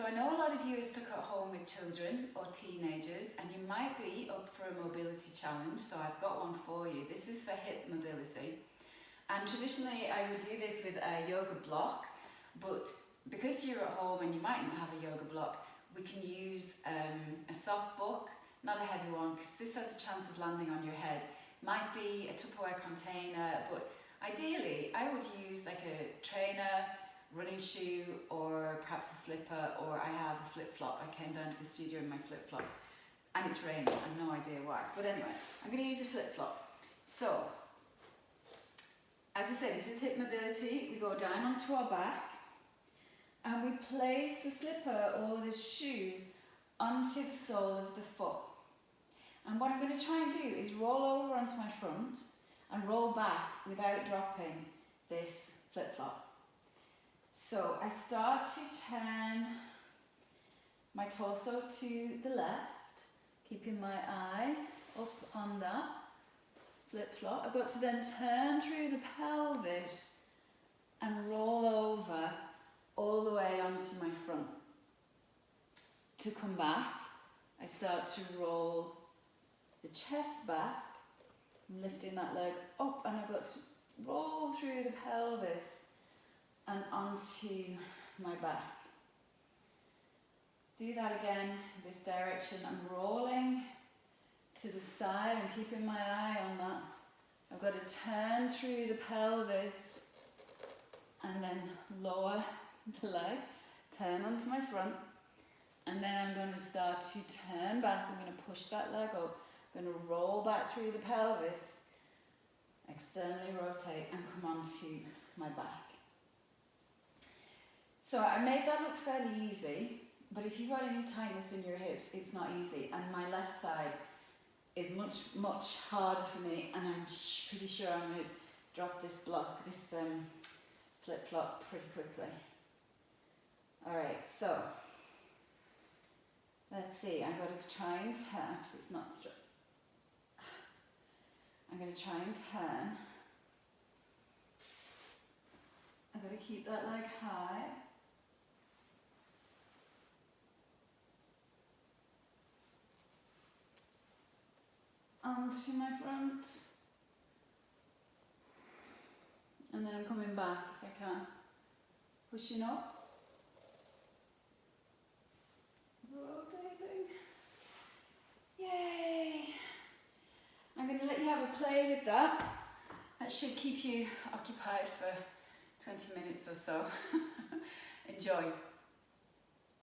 So I know a lot of you are stuck at home with children or teenagers, and you might be up for a mobility challenge, so I've got one for you. This is for hip mobility. And traditionally I would do this with a yoga block, but because you're at home and you mightn't have a yoga block, we can use a soft book, not a heavy one, because this has a chance of landing on your head. Might be a Tupperware container, but ideally I would use like a trainer, running shoe, or perhaps a slipper, or I have a flip-flop. I came down to the studio in my flip-flops and it's raining, I have no idea why. But anyway, I'm going to use a flip-flop. So, as I said, this is hip mobility. We go down onto our back and we place the slipper or the shoe onto the sole of the foot. And what I'm going to try and do is roll over onto my front and roll back without dropping this flip-flop. So I start to turn my torso to the left, keeping my eye up on that flip-flop. I've got to then turn through the pelvis and roll over all the way onto my front. To come back, I start to roll the chest back, lifting that leg up, and I've got to roll through the pelvis and onto my back. Do that again in this direction. I'm rolling to the side and keeping my eye on that. I've got to turn through the pelvis and then lower the leg, turn onto my front, and then I'm going to start to turn back. I'm going to push that leg up. I'm going to roll back through the pelvis, externally rotate, and come onto my back. So I made that look fairly easy, but if you've got any tightness in your hips, it's not easy. And my left side is much harder for me, and I'm pretty sure I'm going to drop this block, this flip-flop pretty quickly. Alright, so let's see, I've got to try and turn. Actually, it's not straight. I'm going to try and turn. I've got to keep that leg high. Onto my front. And then I'm coming back if I can. Pushing up. Rotating. Yay! I'm going to let you have a play with that. That should keep you occupied for 20 minutes or so. Enjoy.